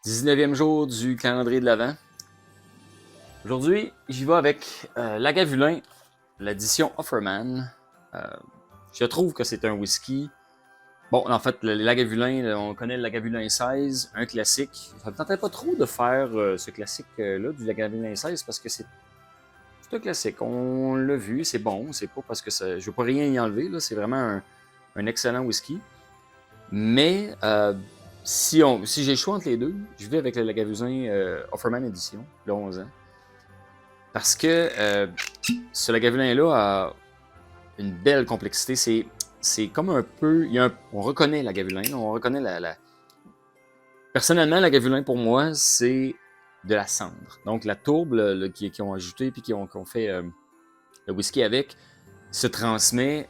19e jour du calendrier de l'Avent. Aujourd'hui, j'y vais avec Lagavulin, l'édition Offerman. Euh, je trouve que c'est un whisky. Bon, en fait, le Lagavulin, on connaît le Lagavulin 16, un classique. Ça me tentait pas trop de faire ce classique-là du Lagavulin 16 parce que c'est un classique. On l'a vu, c'est bon. C'est pas parce que ça, je veux pas rien y enlever. Là, c'est vraiment un excellent whisky. Mais si j'ai le choix entre les deux, je vais avec le Lagavulin Offerman Edition, le 11 ans. Parce que ce Lagavulin-là a une belle complexité. C'est comme un peu. On reconnaît Lagavulin, on reconnaît la. Personnellement, Lagavulin, pour moi, c'est de la cendre. Donc, la tourbe qui ont ajouté puis qui ont fait le whisky avec se transmet.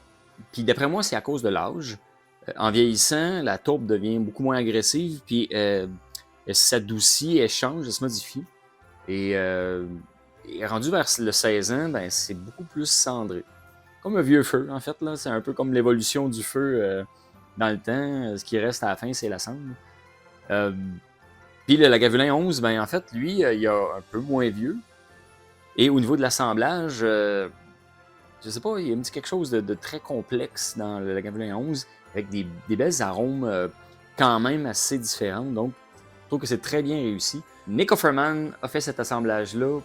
Puis, d'après moi, c'est à cause de l'âge. En vieillissant, la tourbe devient beaucoup moins agressive, puis elle s'adoucit, elle change, elle se modifie. Et rendu vers le 16 ans, ben, c'est beaucoup plus cendré. Comme un vieux feu, en fait. Là. C'est un peu comme l'évolution du feu dans le temps. Ce qui reste à la fin, c'est la cendre. Puis le Lagavulin 11, ben, en fait, lui, il est un peu moins vieux. Et au niveau de l'assemblage, je sais pas, il y a un petit quelque chose de très complexe dans le Lagavulin 11, avec des belles arômes quand même assez différents. Donc, je trouve que c'est très bien réussi. Nick Offerman a fait cet assemblage-là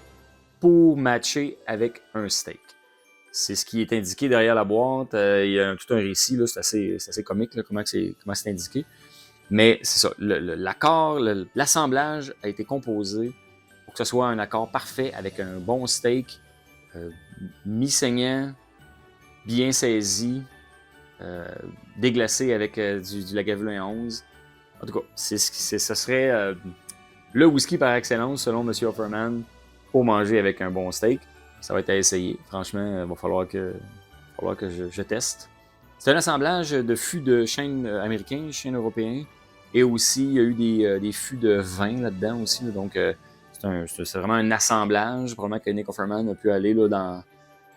pour matcher avec un steak. C'est ce qui est indiqué derrière la boîte. Il y a tout un récit, là, c'est assez comique là, comment c'est indiqué. Mais c'est ça, l'accord, l'assemblage a été composé pour que ce soit un accord parfait avec un bon steak, mi-saignant, bien saisi, déglacé avec du Lagavulin 11. En tout cas, ce serait le whisky par excellence selon M. Offerman pour manger avec un bon steak. Ça va être à essayer. Franchement, il va falloir que je teste. C'est un assemblage de fûts de chêne américain, chêne européen. Et aussi, il y a eu des fûts de vin là-dedans aussi. Là, donc, c'est vraiment un assemblage. Probablement que Nick Offerman a pu aller là,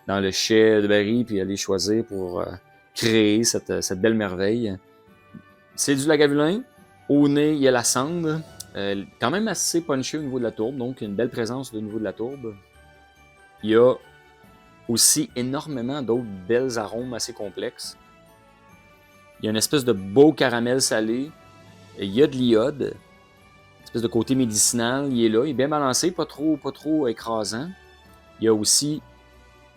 dans le chai de Barry puis aller choisir pour créer cette belle merveille. C'est du Lagavulin. Au nez, il y a la cendre. Quand même assez punché au niveau de la tourbe, donc une belle présence au niveau de la tourbe. Il y a aussi énormément d'autres belles arômes assez complexes. Il y a une espèce de beau caramel salé. Il y a de l'iode. Une espèce de côté médicinal, il est là. Il est bien balancé, pas trop écrasant. Il y a aussi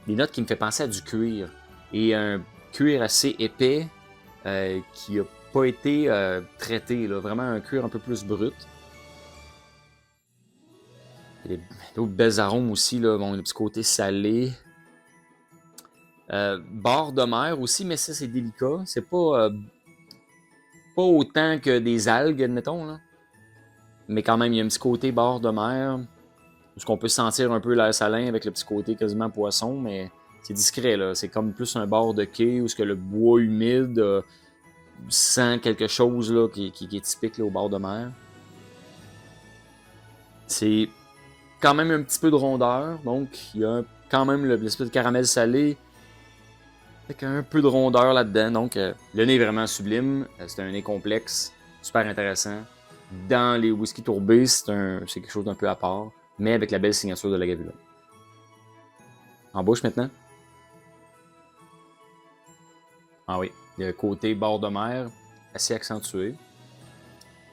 des notes qui me font penser à du cuir. Et un cuir assez épais qui n'a pas été traité. Là. Vraiment un cuir un peu plus brut. Il y a d'autres belles arômes aussi. Là. Bon, le petit côté salé. Bord de mer aussi, mais ça, c'est délicat. C'est pas autant que des algues, admettons. Là. Mais quand même, il y a un petit côté bord de mer. Où on peut sentir un peu l'air salin avec le petit côté quasiment poisson, mais c'est discret. Là. C'est comme plus un bord de quai où ce que le bois humide sent quelque chose là, qui est typique là, au bord de mer. C'est quand même un petit peu de rondeur. Donc, il y a quand même l'espèce de caramel salé avec un peu de rondeur là-dedans. Donc, le nez est vraiment sublime. C'est un nez complexe, super intéressant. Dans les whisky tourbés, c'est quelque chose d'un peu à part, mais avec la belle signature de Lagavulin. En bouche maintenant. Ah oui, il y a le côté bord de mer assez accentué.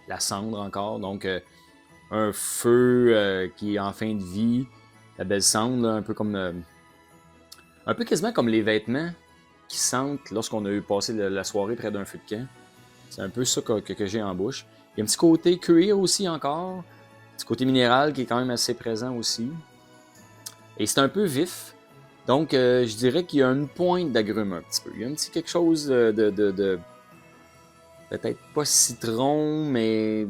La cendre encore, donc un feu qui est en fin de vie. La belle cendre, là, un peu comme un peu quasiment comme les vêtements qui sentent lorsqu'on a eu passé la soirée près d'un feu de camp. C'est un peu ça que j'ai en bouche. Il y a un petit côté cuir aussi encore. Un petit côté minéral qui est quand même assez présent aussi. Et c'est un peu vif. Donc, je dirais qu'il y a une pointe d'agrumes un petit peu. Il y a un petit quelque chose de peut-être pas citron, mais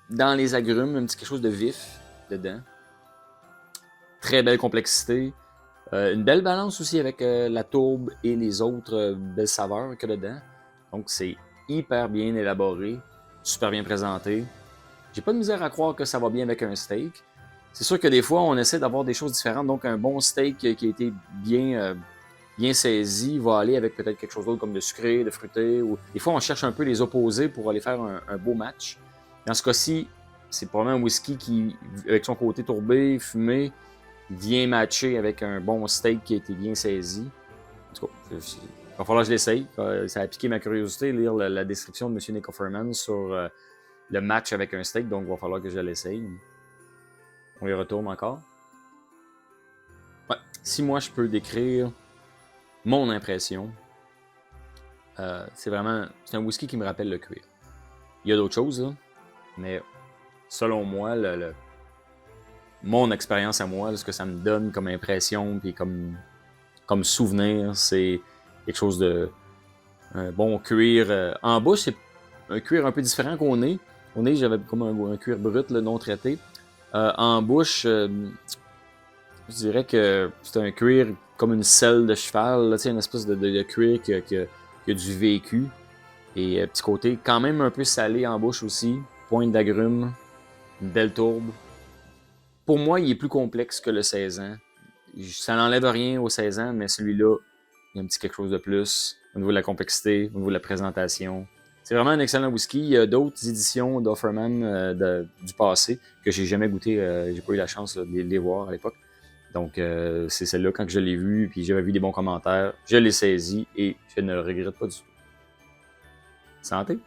dans les agrumes, un petit quelque chose de vif dedans. Très belle complexité. Une belle balance aussi avec la tourbe et les autres belles saveurs qu'il y a dedans. Donc, c'est hyper bien élaboré, super bien présenté. J'ai pas de misère à croire que ça va bien avec un steak. C'est sûr que des fois, on essaie d'avoir des choses différentes. Donc, un bon steak qui a été bien saisi va aller avec peut-être quelque chose d'autre comme de sucré, de fruité. Ou... Des fois, on cherche un peu les opposés pour aller faire un beau match. Dans ce cas-ci, c'est probablement un whisky qui, avec son côté tourbé, fumé, vient matcher avec un bon steak qui a été bien saisi. En tout cas, il va falloir que je l'essaye. Ça a piqué ma curiosité, lire la description de M. Nick Offerman sur le match avec un steak, donc il va falloir que je l'essaye. On y retourne encore. Ouais. Si moi je peux décrire mon impression, c'est un whisky qui me rappelle le cuir. Il y a d'autres choses, là, mais selon moi, mon expérience à moi, ce que ça me donne comme impression puis comme souvenir, c'est quelque chose de un bon cuir. En bouche, c'est un cuir un peu différent qu'au nez. Au nez, j'avais comme un cuir brut, là, non traité. En bouche, je dirais que c'est un cuir comme une selle de cheval, là, une espèce de cuir qui a du vécu. Et petit côté quand même un peu salé en bouche aussi. Pointe d'agrumes, une belle tourbe. Pour moi, il est plus complexe que le 16 ans. Ça n'enlève rien au 16 ans, mais celui-là, il y a un petit quelque chose de plus au niveau de la complexité, au niveau de la présentation. C'est vraiment un excellent whisky. Il y a d'autres éditions d'Offerman du passé que j'ai jamais goûté. J'ai pas eu la chance de les voir à l'époque. Donc, c'est celle-là, quand je l'ai vue, puis j'avais vu des bons commentaires, je l'ai saisi et je ne le regrette pas du tout. Santé!